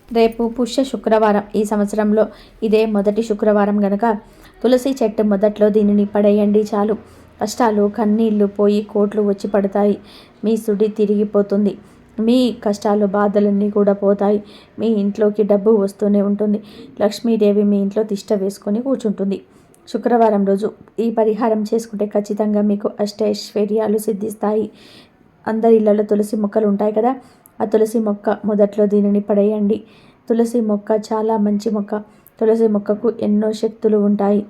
రేపు పుష్య శుక్రవారం. ఈ సంవత్సరంలో ఇదే మొదటి శుక్రవారం గనక తులసి చెట్టు మొదట్లో దీనిని పడేయండి చాలు. కష్టాలు కన్నీళ్లు పోయి కోట్లు వచ్చి పడతాయి. మీ సుడి తిరిగిపోతుంది. మీ కష్టాలు బాధలన్నీ కూడా పోతాయి. మీ ఇంట్లోకి డబ్బు వస్తూనే ఉంటుంది. లక్ష్మీదేవి మీ ఇంట్లో తిష్ట వేసుకొని కూర్చుంటుంది. శుక్రవారం రోజు ఈ పరిహారం చేసుకుంటే ఖచ్చితంగా మీకు అష్టైశ్వర్యాలు సిద్ధిస్తాయి. అందరి ఇళ్లలో తులసి మొక్కలు ఉంటాయి కదా, ఆ తులసి మొక్క మొదట్లో దీనిని పడేయండి. తులసి మొక్క చాలా మంచి మొక్క. తులసి మొక్కకు ఎన్నో శక్తులు ఉంటాయి.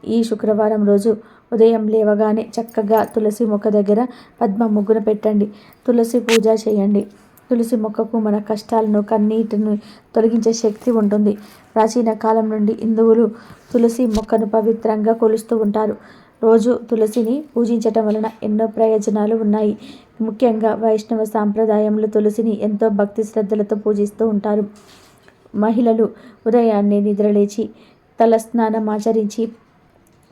ఈ శుక్రవారం రోజు ఉదయం లేవగానే చక్కగా తులసి మొక్క దగ్గర పద్మ ముగ్గున పెట్టండి. తులసి పూజ చేయండి. తులసి మొక్కకు మన కష్టాలను కన్నీటిని తొలగించే శక్తి ఉంటుంది. ప్రాచీన కాలం నుండి హిందువులు తులసి మొక్కను పవిత్రంగా కొలుస్తూ ఉంటారు. రోజు తులసిని పూజించటం వలన ఎన్నో ప్రయోజనాలు ఉన్నాయి. ముఖ్యంగా వైష్ణవ సాంప్రదాయంలో తులసిని ఎంతో భక్తి శ్రద్ధలతో పూజిస్తూ ఉంటారు. మహిళలు ఉదయాన్నే నిద్రలేచి తలస్నానం ఆచరించి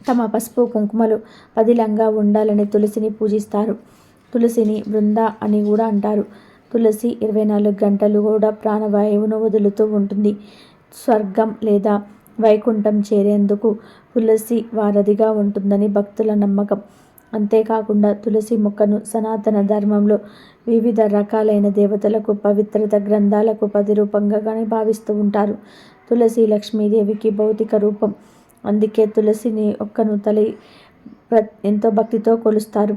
తమ పసుపు కుంకుమలు పదిలంగా ఉండాలని తులసిని పూజిస్తారు. తులసిని బృంద అని కూడా అంటారు. తులసి 24 గంటలు కూడా ప్రాణవాయువును వదులుతూ ఉంటుంది. స్వర్గం లేదా వైకుంఠం చేరేందుకు తులసి వారధిగా ఉంటుందని భక్తుల నమ్మకం. అంతేకాకుండా తులసి మొక్కను సనాతన ధర్మంలో వివిధ రకాలైన దేవతలకు పవిత్రత గ్రంథాలకు ప్రతిరూపంగా భావిస్తూ ఉంటారు. తులసి లక్ష్మీదేవికి భౌతిక రూపం. అందుకే తులసిని ఒక్కను ఎంతో భక్తితో కొలుస్తారు.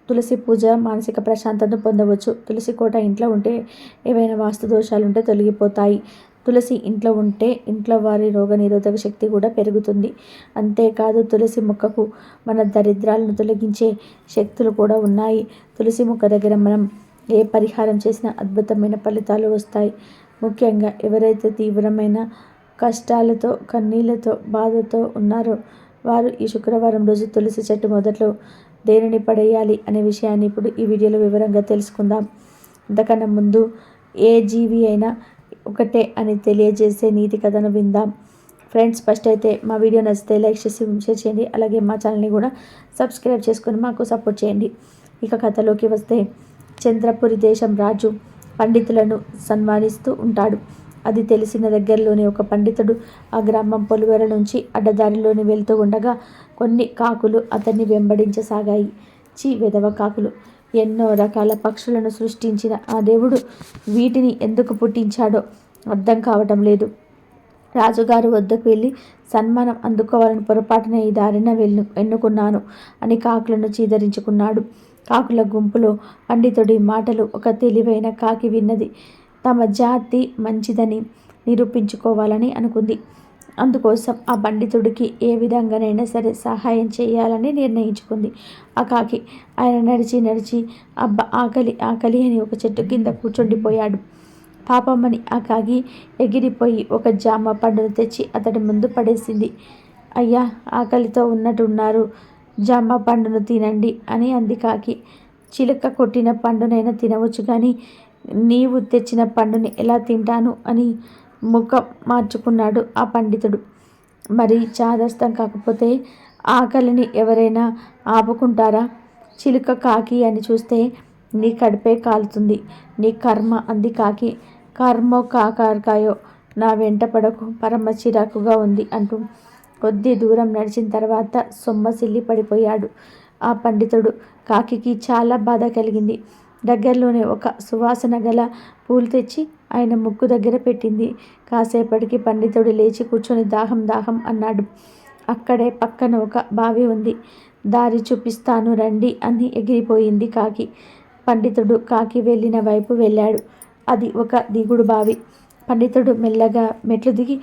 తులసి పూజ మానసిక ప్రశాంతతను పొందవచ్చు. తులసి కోట ఇంట్లో ఉంటే ఏవైనా వాస్తు దోషాలుంటే తొలగిపోతాయి. తులసి ఇంట్లో ఉంటే ఇంట్లో వారి రోగనిరోధక శక్తి కూడా పెరుగుతుంది. అంతేకాదు తులసి మొక్కకు మన దరిద్రాలను తొలగించే శక్తులు కూడా ఉన్నాయి. తులసి మొక్క దగ్గర మనం ఏ పరిహారం చేసినా అద్భుతమైన ఫలితాలు వస్తాయి. ముఖ్యంగా ఎవరైతే తీవ్రమైన కష్టాలతో కన్నీళ్లతో బాధతో ఉన్నారో వారు ఈ శుక్రవారం రోజు తులసి చెట్టు మొదట్లో దేనిని పడేయాలి అనే విషయాన్ని ఇప్పుడు ఈ వీడియోలో వివరంగా తెలుసుకుందాం. అంతకన్నా ముందు ఏ జీవి అయినా ఒకటే అని తెలియజేసే నీతి కథను విందాం. ఫ్రెండ్స్, ఫస్ట్ అయితే మా వీడియో నచ్చితే లైక్ చేసి షేర్ చేయండి. అలాగే మా ఛానల్ని కూడా సబ్స్క్రైబ్ చేసుకొని మాకు సపోర్ట్ చేయండి. ఇక కథలోకి వస్తే, చంద్రపురి దేశం రాజు పండితులను సన్మానిస్తూ ఉంటాడు. అది తెలిసిన దగ్గరలోని ఒక పండితుడు ఆ గ్రామం పొలివెర నుంచి అడ్డదారిలోని వెళ్తూ ఉండగా కొన్ని కాకులు అతన్ని వెంబడించసాగాయి. వెధవ కాకులు! ఎన్నో రకాల పక్షులను సృష్టించిన ఆ దేవుడు వీటిని ఎందుకు పుట్టించాడో అర్థం కావటం లేదు. రాజుగారు వద్దకు వెళ్ళి సన్మానం అందుకోవాలని పొరపాటున ఈ దారిన ఎన్నుకున్నాను అని కాకులను చీదరించుకున్నాడు. కాకుల గుంపులో పండితుడి మాటలు ఒక తెలివైన కాకి విన్నది. తమ జాతి మంచిదని నిరూపించుకోవాలని అనుకుంది. అందుకోసం ఆ పండితుడికి ఏ విధంగానైనా సరే సహాయం చేయాలని నిర్ణయించుకుంది. ఆ కాకి ఆయన నడిచి అబ్బా ఆకలి ఆకలి అని ఒక చెట్టు కింద కూర్చుండిపోయాడు. పాపమ్మని ఆ కాకి ఎగిరిపోయి ఒక జామ పండును తెచ్చి అతడి ముందు పడేసింది. అయ్యా, ఆకలితో ఉన్నట్టున్నారు, జామ పండును తినండి అని అంది కాకి. చిలుక కొట్టిన పండునైనా తినవచ్చు, కానీ నీవు తెచ్చిన పండుని ఎలా తింటాను అని ముఖం మార్చుకున్నాడు ఆ పండితుడు. మరి చాదస్తం కాకపోతే ఆకలిని ఎవరైనా ఆపుకుంటారా? చిలుక కాకి అని చూస్తే నీ కడుపే కాలుతుంది, నీ కర్మ అంది కాకి. కర్మో కాకరకాయో నా వెంట పడకు, పరమ చిరాకుగా ఉంది అంటూ కొద్ది దూరం నడిచిన తర్వాత సొమ్మసిల్లి పడిపోయాడు ఆ పండితుడు. కాకికి చాలా బాధ కలిగింది. దగ్గరలోనే ఒక సువాసన గల పూలు తెచ్చి ఆయన ముక్కు దగ్గర పెట్టింది. కాసేపటికి పండితుడు లేచి కూర్చొని దాహం దాహం అన్నాడు. అక్కడే పక్కన ఒక బావి ఉంది, దారి చూపిస్తాను రండి అని ఎగిరిపోయింది కాకి. పండితుడు కాకి వెళ్ళిన వైపు వెళ్ళాడు. అది ఒక దిగుడు బావి. పండితుడు మెల్లగా మెట్లు దిగి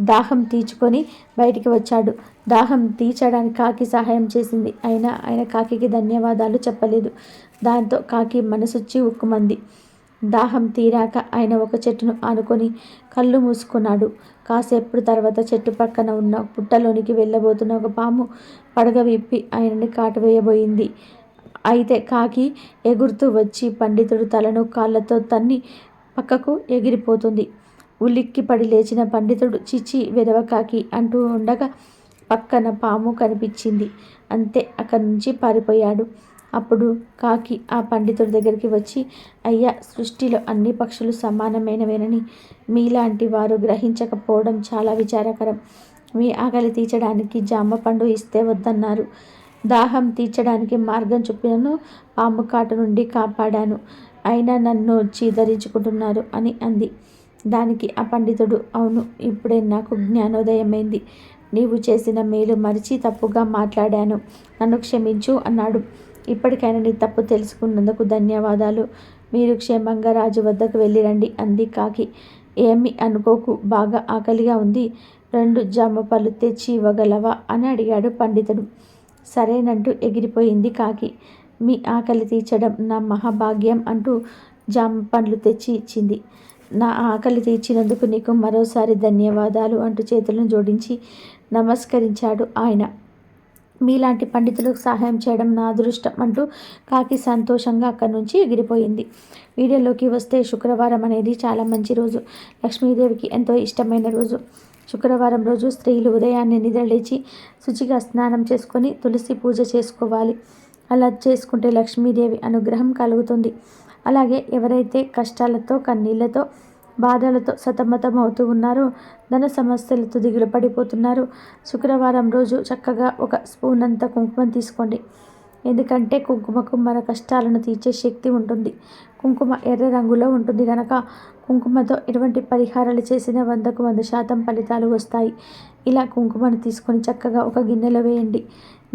దాహం తీర్చుకొని బయటికి వచ్చాడు. దాహం తీర్చడానికి కాకి సహాయం చేసింది. అయినా ఆయన కాకికి ధన్యవాదాలు చెప్పలేదు. దాంతో కాకి మనసొచ్చి ఉక్కుమంది. దాహం తీరాక ఆయన ఒక చెట్టును ఆనుకొని కళ్ళు మూసుకున్నాడు. కాసేపు తర్వాత చెట్టు పక్కన ఉన్న పుట్టలోనికి వెళ్ళబోతున్న ఒక పాము పడగ విప్పి ఆయనని కాటువేయబోయింది. అయితే కాకి ఎగురుతూ వచ్చి పండితుడు తలను కాళ్ళతో తన్ని పక్కకు ఎగిరిపోతుంది. ఉలిక్కి పడి లేచిన పండితుడు చిచి వెధవ కాకి అంటూ ఉండగా పక్కన పాము కనిపించింది. అంతే, అక్కడి నుంచి పారిపోయాడు. అప్పుడు కాకి ఆ పండితుడి దగ్గరికి వచ్చి, అయ్యా, సృష్టిలో అన్ని పక్షులు సమానమైనవేనని మీలాంటి వారు గ్రహించకపోవడం చాలా విచారకరం. మీ ఆకలి తీర్చడానికి జామ పండు ఇస్తే వద్దన్నారు. దాహం తీర్చడానికి మార్గం చూపినను పాము కాటు నుండి కాపాడాను. అయినా నన్ను చీదరించుకుంటున్నారు అని అంది. దానికి ఆ పండితుడు, అవును, ఇప్పుడే నాకు జ్ఞానోదయమైంది. నీవు చేసిన మేలు మరిచి తప్పుగా మాట్లాడాను, నన్ను క్షమించు అన్నాడు. ఇప్పటికైనా నీ తప్పు తెలుసుకున్నందుకు ధన్యవాదాలు. మీరు క్షేమంగా రాజు వద్దకు వెళ్ళిరండి అంది కాకి. ఏమి అనుకోకు, బాగా ఆకలిగా ఉంది, 2 జామ పళ్ళు తెచ్చి ఇవ్వగలవా అని అడిగాడు పండితుడు. సరేనంటూ ఎగిరిపోయింది కాకి. మీ ఆకలి తీర్చడం నా మహాభాగ్యం అంటూ జామ పండ్లు తెచ్చి ఇచ్చింది. నా ఆకలి తీర్చినందుకు నీకు మరోసారి ధన్యవాదాలు అంటూ చేతులను జోడించి నమస్కరించాడు ఆయన. మీలాంటి పండితులకు సహాయం చేయడం నా అదృష్టం అంటూ కాకి సంతోషంగా అక్కడి నుంచి ఎగిరిపోయింది. వీడియోలోకి వస్తే శుక్రవారం అనేది చాలా మంచి రోజు. లక్ష్మీదేవికి ఎంతో ఇష్టమైన రోజు. శుక్రవారం రోజు స్త్రీలు ఉదయాన్నే నిద్రలేచి శుచిగా స్నానం చేసుకొని తులసి పూజ చేసుకోవాలి. అలా చేసుకుంటే లక్ష్మీదేవి అనుగ్రహం కలుగుతుంది. అలాగే ఎవరైతే కష్టాలతో, కన్నీళ్లతో, బాధలతో సతమతం అవుతూ ఉన్నారో, ధన సమస్యలతో దిగులు పడిపోతున్నారు, శుక్రవారం రోజు చక్కగా 1 స్పూన్ అంత కుంకుమ తీసుకోండి. ఎందుకంటే కుంకుమకు మన కష్టాలను తీర్చే శక్తి ఉంటుంది. కుంకుమ ఎర్ర రంగులో ఉంటుంది కనుక కుంకుమతో ఎటువంటి పరిహారాలు చేసినా 100కు 100% ఫలితాలు వస్తాయి. ఇలా కుంకుమను తీసుకొని చక్కగా ఒక గిన్నెలో వేయండి.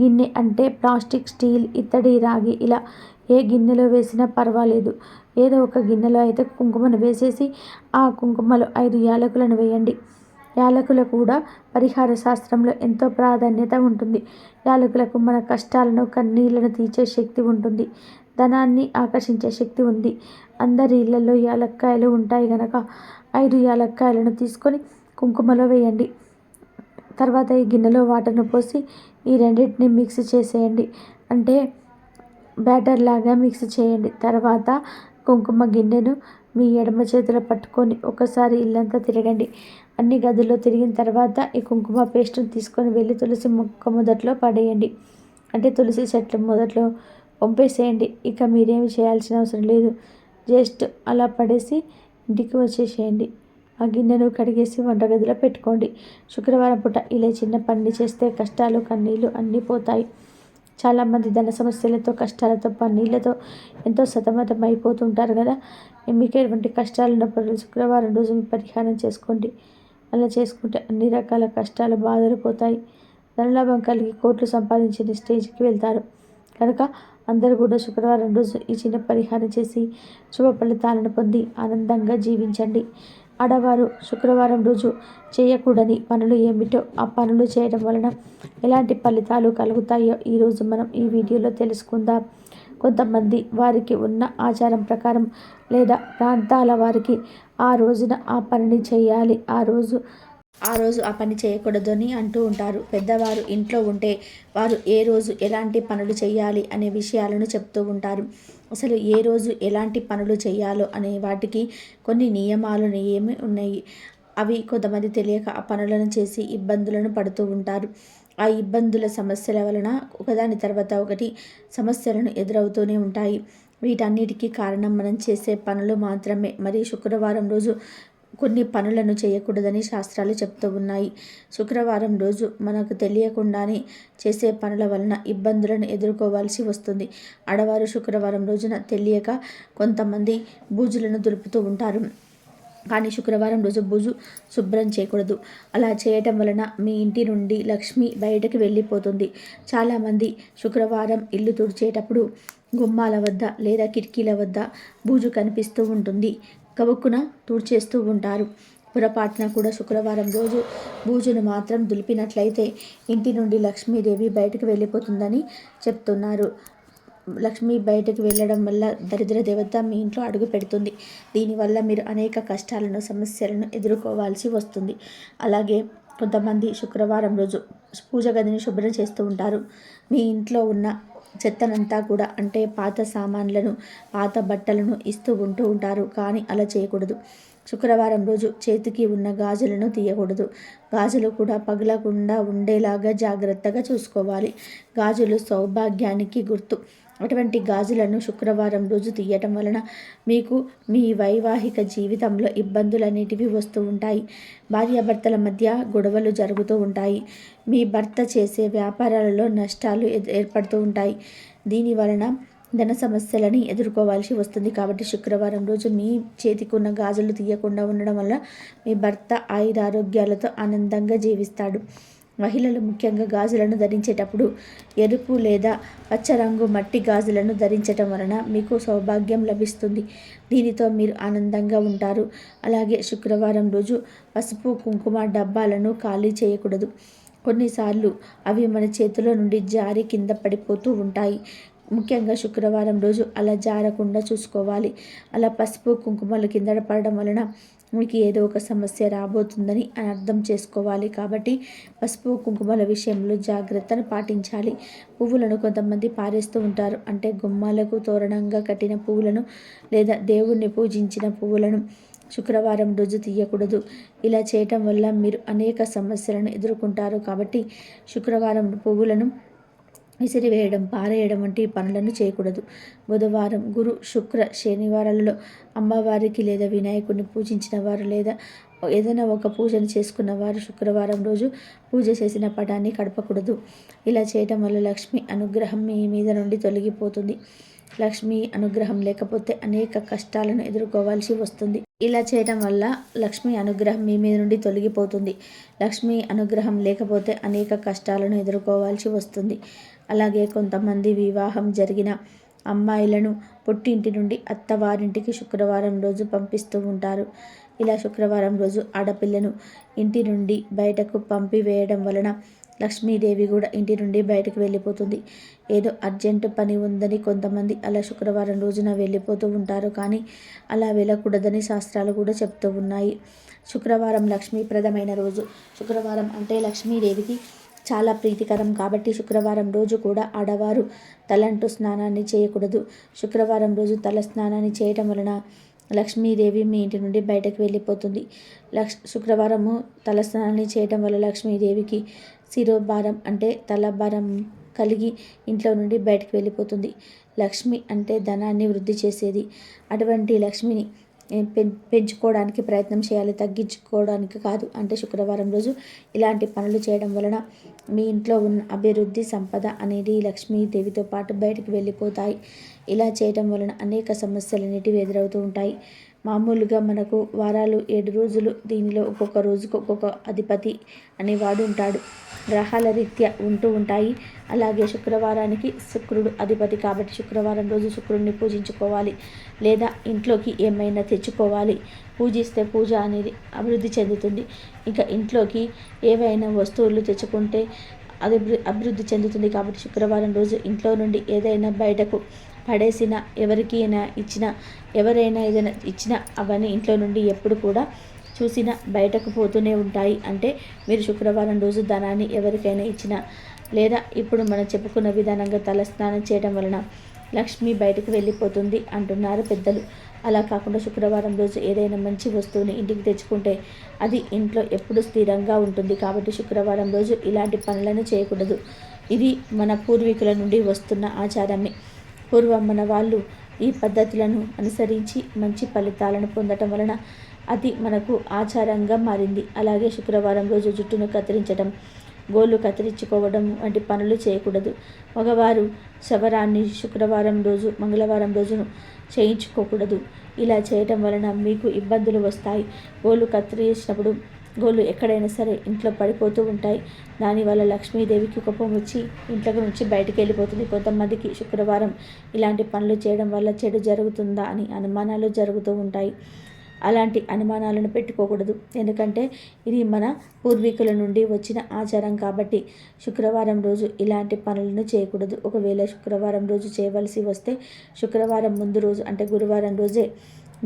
గిన్నె అంటే ప్లాస్టిక్, స్టీల్, ఇత్తడి, రాగి ఇలా ఏ గిన్నెలో వేసినా పర్వాలేదు. ఏదో ఒక గిన్నెలో అయితే కుంకుమను వేసేసి ఆ కుంకుమలో 5 యాలకులను వేయండి. యాలకులు కూడా పరిహార శాస్త్రంలో ఎంతో ప్రాధాన్యత ఉంటుంది. యాలకులకు మన కష్టాలను, కన్నీళ్లను తీర్చే శక్తి ఉంటుంది. ధనాన్ని ఆకర్షించే శక్తి ఉంది. అందరి ఇళ్లలో యాలక్కాయలు ఉంటాయి గనక 5 యాలక్కాయలను తీసుకొని కుంకుమలో వేయండి. తర్వాత ఈ గిన్నెలో వాటర్ను పోసి ఈ రెండింటిని మిక్స్ చేసేయండి. అంటే బ్యాటర్ లాగా మిక్స్ చేయండి. తర్వాత కుంకుమ గిన్నెను మీ ఎడమ చేతిలో పట్టుకొని ఒకసారి ఇల్లంతా తిరగండి. అన్ని గదుల్లో తిరిగిన తర్వాత ఈ కుంకుమ పేస్ట్ని తీసుకొని వెళ్ళి తులసి మొక్క మొదట్లో పడేయండి. అంటే తులసి చెట్ల మొదట్లో పంపేసేయండి. ఇక మీరేమి చేయాల్సిన అవసరం లేదు. జస్ట్ అలా పడేసి ఇంటికి వచ్చేసేయండి. ఆ గిన్నెను కడిగేసి వంటగదిలో పెట్టుకోండి. శుక్రవారం పూట ఇలా చిన్న పని చేస్తే కష్టాలు, కన్నీళ్ళు అన్నీ పోతాయి. చాలామంది ధన సమస్యలతో, కష్టాలతో, పన్నీళ్లతో ఎంతో సతమతం అయిపోతుంటారు కదా. మీకు ఎటువంటి కష్టాలు ఉన్నప్పుడు శుక్రవారం రోజు మీ పరిహారం చేసుకోండి. అలా చేసుకుంటే అన్ని రకాల కష్టాలు, బాధలు పోతాయి. ధనలాభం కలిగి కోట్లు సంపాదించిన స్టేజ్కి వెళ్తారు. కనుక అందరూ కూడా శుక్రవారం రోజు ఈ చిన్న పరిహారం చేసి శుభ ఫలితాలను పొంది ఆనందంగా జీవించండి. ఆడవారు శుక్రవారం రోజు చేయకూడని పనులు ఏమిటో, ఆ పనులు చేయడం వలన ఎలాంటి ఫలితాలు కలుగుతాయో ఈరోజు మనం ఈ వీడియోలో తెలుసుకుందాం. కొంతమంది వారికి ఉన్న ఆచారం ప్రకారం లేదా ప్రాంతాల వారికి ఆ రోజున ఆ పనిని చేయాలి, ఆ రోజు ఆ పని చేయకూడదు అని అంటూ ఉంటారు. పెద్దవారు ఇంట్లో ఉంటే వారు ఏ రోజు ఎలాంటి పనులు చేయాలి అనే విషయాలను చెప్తూ ఉంటారు. అసలు ఏ రోజు ఎలాంటి పనులు చేయాలో అనే వాటికి కొన్ని నియమాలు ఏమి ఉన్నాయి. అవి కొంతమంది తెలియక ఆ పనులను చేసి ఇబ్బందులను పడుతూ ఉంటారు. ఆ ఇబ్బందుల సమస్యల వలన ఒకదాని తర్వాత ఒకటి సమస్యలను ఎదురవుతూనే ఉంటాయి. వీటన్నిటికీ కారణం మనం చేసే పనులు మాత్రమే. మరి శుక్రవారం రోజు కొన్ని పనులను చేయకూడదని శాస్త్రాలు చెప్తూ ఉన్నాయి. శుక్రవారం రోజు మనకు తెలియకుండానే చేసే పనుల వలన ఇబ్బందులను ఎదుర్కోవాల్సి వస్తుంది. ఆడవారు శుక్రవారం రోజున తెలియక కొంతమంది బూజులను దులుపుతూ ఉంటారు. కానీ శుక్రవారం రోజు బూజు శుభ్రం చేయకూడదు. అలా చేయటం వలన మీ ఇంటి నుండి లక్ష్మి బయటకు వెళ్ళిపోతుంది. చాలామంది శుక్రవారం ఇల్లు తుడిచేటప్పుడు గుమ్మాల వద్ద లేదా కిటికీల వద్ద బూజు కనిపిస్తూ ఉంటుంది. గబుక్కున తుడిచేస్తూ ఉంటారు. పొరపాటున కూడా శుక్రవారం రోజు బూజును మాత్రం దులిపినట్లయితే ఇంటి నుండి లక్ష్మీదేవి బయటకు వెళ్ళిపోతుందని చెప్తున్నారు. లక్ష్మి బయటకు వెళ్ళడం వల్ల దరిద్ర దేవత మీ ఇంట్లో అడుగు పెడుతుంది. దీనివల్ల మీరు అనేక కష్టాలను, సమస్యలను ఎదుర్కోవాల్సి వస్తుంది. అలాగే కొంతమంది శుక్రవారం రోజు పూజ గదిని శుభ్రం చేస్తూ ఉంటారు. మీ ఇంట్లో ఉన్న చెత్తనంతా కూడా, అంటే పాత సామాన్లను, పాత బట్టలను ఇస్తూ ఉంటారు. కానీ అలా చేయకూడదు. శుక్రవారం రోజు చేతికి ఉన్న గాజులను తీయకూడదు. గాజులు కూడా పగలకుండా ఉండేలాగా జాగ్రత్తగా చూసుకోవాలి. గాజులు సౌభాగ్యానికి గుర్తు. అటువంటి గాజులను శుక్రవారం రోజు తీయటం వలన మీకు మీ వైవాహిక జీవితంలో ఇబ్బందులనేటివి వస్తూ ఉంటాయి. భార్యాభర్తల మధ్య గొడవలు జరుగుతూ ఉంటాయి. మీ భర్త చేసే వ్యాపారాలలో నష్టాలు ఏర్పడుతూ ఉంటాయి. దీని వలన ధన సమస్యలని ఎదుర్కోవాల్సి వస్తుంది. కాబట్టి శుక్రవారం రోజు మీ చేతికి ఉన్న గాజులు తీయకుండా ఉండడం వల్ల మీ భర్త ఆయురారోగ్యాలతో ఆనందంగా జీవిస్తాడు. మహిళలు ముఖ్యంగా గాజులను ధరించేటప్పుడు ఎరుపు లేదా పచ్చ రంగు మట్టి గాజులను ధరించటం వలన మీకు సౌభాగ్యం లభిస్తుంది. దీనితో మీరు ఆనందంగా ఉంటారు. అలాగే శుక్రవారం రోజు పసుపు కుంకుమ డబ్బాలను ఖాళీ చేయకూడదు. కొన్నిసార్లు అవి మన చేతిలో నుండి జారి కింద పడిపోతూ ఉంటాయి. ముఖ్యంగా శుక్రవారం రోజు అలా జారకుండా చూసుకోవాలి. అలా పసుపు కుంకుమలు కింద పడడం వలన మీకు ఏదో ఒక సమస్య రాబోతుందని అర్థం చేసుకోవాలి. కాబట్టి పసుపు కుంకుమల విషయంలో జాగ్రత్తను పాటించాలి. పువ్వులను కొంతమంది పారేస్తూ ఉంటారు. అంటే గుమ్మాలకు తోరణంగా కట్టిన పువ్వులను లేదా దేవుణ్ణి పూజించిన పువ్వులను శుక్రవారం రోజు తీయకూడదు. ఇలా చేయటం వల్ల మీరు అనేక సమస్యలను ఎదుర్కొంటారు. కాబట్టి శుక్రవారం పువ్వులను విసిరివేయడం, పారేయడం వంటి పనులను చేయకూడదు. బుధవారం, గురు, శుక్ర, శనివారాలలో అమ్మవారికి లేదా వినాయకుడిని పూజించిన వారు లేదా ఏదైనా ఒక పూజను చేసుకున్న వారు శుక్రవారం రోజు పూజ చేసిన పటాన్ని కడపకూడదు. ఇలా చేయడం వల్ల లక్ష్మి అనుగ్రహం మీ మీద నుండి తొలగిపోతుంది. లక్ష్మి అనుగ్రహం లేకపోతే అనేక కష్టాలను ఎదుర్కోవాల్సి వస్తుంది. ఇలా చేయడం వల్ల లక్ష్మి అనుగ్రహం మీ మీద నుండి తొలగిపోతుంది. లక్ష్మి అనుగ్రహం లేకపోతే అనేక కష్టాలను ఎదుర్కోవాల్సి వస్తుంది. అలాగే కొంతమంది వివాహం జరిగిన అమ్మాయిలను పుట్టింటి నుండి అత్తవారింటికి శుక్రవారం రోజు పంపిస్తూ ఉంటారు. ఇలా శుక్రవారం రోజు ఆడపిల్లను ఇంటి నుండి బయటకు పంపివేయడం వలన లక్ష్మీదేవి కూడా ఇంటి నుండి బయటకు వెళ్ళిపోతుంది. ఏదో అర్జెంటు పని ఉందని కొంతమంది అలా శుక్రవారం రోజున వెళ్ళిపోతూ ఉంటారు. కానీ అలా వెళ్ళకూడదని శాస్త్రాలు కూడా చెప్తూ ఉన్నాయి. శుక్రవారం లక్ష్మీప్రదమైన రోజు. శుక్రవారం అంటే లక్ష్మీదేవికి చాలా ప్రీతికరం. కాబట్టి శుక్రవారం రోజు కూడా ఆడవారు తలంటు స్నానాన్ని చేయకూడదు. శుక్రవారం రోజు తల స్నానాన్ని చేయటం వలన లక్ష్మీదేవి మీ ఇంటి నుండి బయటకు వెళ్ళిపోతుంది. శుక్రవారము తల స్నానాన్ని చేయటం వల్ల లక్ష్మీదేవికి శిరోభారం అంటే తలభారం కలిగి ఇంట్లో నుండి బయటకు వెళ్ళిపోతుంది. లక్ష్మి అంటే ధనాన్ని వృద్ధి చేసేది. అటువంటి లక్ష్మిని పెంచుకోవడానికి ప్రయత్నం చేయాలి, తగ్గించుకోవడానికి కాదు. అంటే శుక్రవారం రోజు ఇలాంటి పనులు చేయడం వలన మీ ఇంట్లో ఉన్న అభివృద్ధి, సంపద అనేది లక్ష్మీదేవితో పాటు బయటకు వెళ్ళిపోతాయి. ఇలా చేయడం వలన అనేక సమస్యలు అనేటివి ఎదురవుతూ ఉంటాయి. మామూలుగా మనకు వారాలు 7 రోజులు. దీనిలో ఒక్కొక్క రోజుకు ఒక్కొక్క అధిపతి అనేవాడు ఉంటాడు. గ్రహాల రీత్యా ఉంటూ ఉంటాయి. అలాగే శుక్రవారానికి శుక్రుడు అధిపతి. కాబట్టి శుక్రవారం రోజు శుక్రుడిని పూజించుకోవాలి లేదా ఇంట్లోకి ఏమైనా తెచ్చుకోవాలి. పూజిస్తే పూజ అనేది అభివృద్ధి చెందుతుంది. ఇంకా ఇంట్లోకి ఏవైనా వస్తువులు తెచ్చుకుంటే అది అభివృద్ధి చెందుతుంది. కాబట్టి శుక్రవారం రోజు ఇంట్లో నుండి ఏదైనా బయటకు పడేసిన, ఎవరికైనా ఇచ్చిన, ఎవరైనా ఏదైనా ఇచ్చినా అవన్నీ ఇంట్లో నుండి ఎప్పుడు కూడా చూసినా బయటకు పోతూనే ఉంటాయి. అంటే మీరు శుక్రవారం రోజు ధనాన్ని ఎవరికైనా ఇచ్చినా లేదా ఇప్పుడు మనం చెప్పుకున్న విధానంగా తలస్నానం చేయడం వలన లక్ష్మి బయటకు వెళ్ళిపోతుంది అంటున్నారు పెద్దలు. అలా కాకుండా శుక్రవారం రోజు ఏదైనా మంచి వస్తువుని ఇంటికి తెచ్చుకుంటే అది ఇంట్లో ఎప్పుడు స్థిరంగా ఉంటుంది. కాబట్టి శుక్రవారం రోజు ఇలాంటి పనులను చేయకూడదు. ఇది మన పూర్వీకుల నుండి వస్తున్న ఆచారమే. పూర్వం మన వాళ్ళు ఈ పద్ధతులను అనుసరించి మంచి ఫలితాలను పొందటం వలన అది మనకు ఆచారంగా మారింది. అలాగే శుక్రవారం రోజు జుట్టును కత్తిరించడం, గోళ్ళు కత్తిరించుకోవడం వంటి పనులు చేయకూడదు. మగవారు శవరాన్ని శుక్రవారం రోజు, మంగళవారం రోజును చేయించుకోకూడదు. ఇలా చేయటం వలన మీకు ఇబ్బందులు వస్తాయి. గోళ్ళు కత్తిరించినప్పుడు గోళ్ళు ఎక్కడైనా సరే ఇంట్లో పడిపోతూ ఉంటాయి. దానివల్ల లక్ష్మీదేవికి కోపం వచ్చి ఇంట్లో నుంచి బయటికి వెళ్ళిపోతుంది. కొంతమందికి శుక్రవారం ఇలాంటి పనులు చేయడం వల్ల చెడు జరుగుతుందా అని అనుమానాలు జరుగుతూ ఉంటాయి. అలాంటి అనుమానాలను పెట్టుకోకూడదు. ఎందుకంటే ఇది మన పూర్వీకుల నుండి వచ్చిన ఆచారం. కాబట్టి శుక్రవారం రోజు ఇలాంటి పనులను చేయకూడదు. ఒకవేళ శుక్రవారం రోజు చేయవలసి వస్తే శుక్రవారం ముందు రోజు అంటే గురువారం రోజే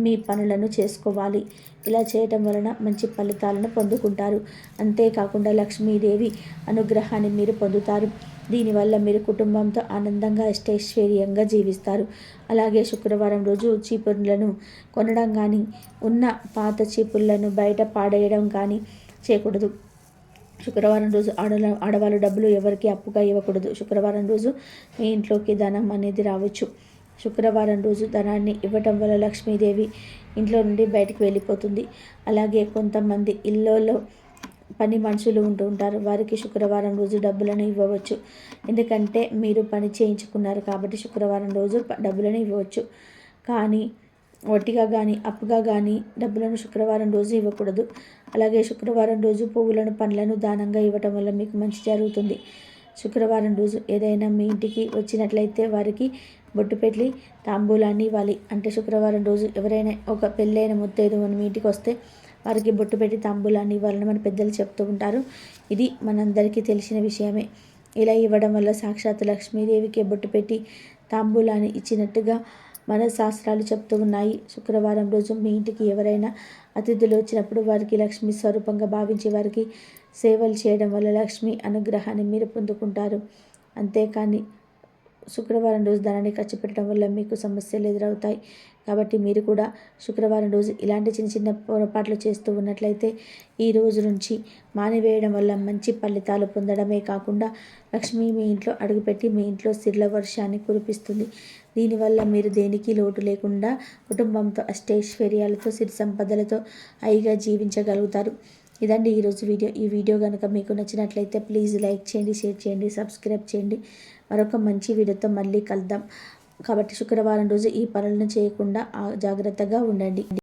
మీ పనులను చేసుకోవాలి. ఇలా చేయటం వలన మంచి ఫలితాలను పొందుకుంటారు. అంతేకాకుండా లక్ష్మీదేవి అనుగ్రహాన్ని మీరు పొందుతారు. దీనివల్ల మీరు కుటుంబంతో ఆనందంగా అష్టైశ్వర్యంగా జీవిస్తారు. అలాగే శుక్రవారం రోజు చీపుర్లను కొనడం కానీ, ఉన్న పాత చీపుర్లను బయట పాడేయడం కానీ చేయకూడదు. శుక్రవారం రోజు ఆడవాళ్ళు డబ్బులు ఎవరికి అప్పుగా ఇవ్వకూడదు. శుక్రవారం రోజు మీ ఇంట్లోకి ధనం అనేది రావచ్చు. శుక్రవారం రోజు ధనాన్ని ఇవ్వటం వల్ల లక్ష్మీదేవి ఇంట్లో నుండి బయటికి వెళ్ళిపోతుంది. అలాగే కొంతమంది ఇళ్ళలో పని మనుషులు ఉంటూ ఉంటారు. వారికి శుక్రవారం రోజు డబ్బులను ఇవ్వవచ్చు. ఎందుకంటే మీరు పని చేయించుకున్నారు కాబట్టి శుక్రవారం రోజు డబ్బులను ఇవ్వవచ్చు. కానీ వడ్డీగా కానీ అప్పుగా కానీ డబ్బులను శుక్రవారం రోజు ఇవ్వకూడదు. అలాగే శుక్రవారం రోజు పువ్వులను పండ్లను దానంగా ఇవ్వటం వల్ల మీకు మంచి జరుగుతుంది. శుక్రవారం రోజు ఏదైనా మీ ఇంటికి వచ్చినట్లయితే వారికి బొట్టు పెట్టి తాంబూలాన్ని ఇవ్వాలి. అంటే శుక్రవారం రోజు ఎవరైనా ఒక పెళ్ళైన ముత్తైదు మీ ఇంటికి వస్తే వారికి బొట్టు పెట్టి తాంబూలాన్ని ఇవ్వాలని మన పెద్దలు చెప్తూ ఉంటారు. ఇది మనందరికీ తెలిసిన విషయమే. ఇలా ఇవ్వడం వల్ల సాక్షాత్ లక్ష్మీదేవికి బొట్టు పెట్టి తాంబూలాన్ని ఇచ్చినట్టుగా మన శాస్త్రాలు చెప్తూ ఉన్నాయి. శుక్రవారం రోజు మీ ఇంటికి ఎవరైనా అతిథులు వచ్చినప్పుడు వారికి లక్ష్మీ స్వరూపంగా భావించి వారికి సేవలు చేయడం వల్ల లక్ష్మీ అనుగ్రహాన్ని మీరు పొందుకుంటారు. అంతేకాని శుక్రవారం రోజు ధనాన్ని ఖర్చు పెట్టడం వల్ల మీకు సమస్యలు ఎదురవుతాయి. కాబట్టి మీరు కూడా శుక్రవారం రోజు ఇలాంటి చిన్న చిన్న పొరపాట్లు చేస్తూ ఉన్నట్లయితే ఈ రోజు నుంచి మానివేయడం వల్ల మంచి ఫలితాలు పొందడమే కాకుండా లక్ష్మి మీ ఇంట్లో అడుగుపెట్టి మీ ఇంట్లో సిర్ల వర్షాన్ని కురిపిస్తుంది. దీనివల్ల మీరు దేనికి లోటు లేకుండా కుటుంబంతో అష్టైశ్వర్యాలతో సిరి సంపదలతో హాయిగా జీవించగలుగుతారు. ఇదండి ఈరోజు వీడియో. ఈ వీడియో కనుక మీకు నచ్చినట్లయితే ప్లీజ్ లైక్ చేయండి, షేర్ చేయండి, సబ్స్క్రైబ్ చేయండి. మరొక మంచి వీడియోతో మళ్ళీ కలుద్దాం. కాబట్టి శుక్రవారం రోజు ఈ పనులను చేయకుండా జాగ్రత్తగా ఉండండి.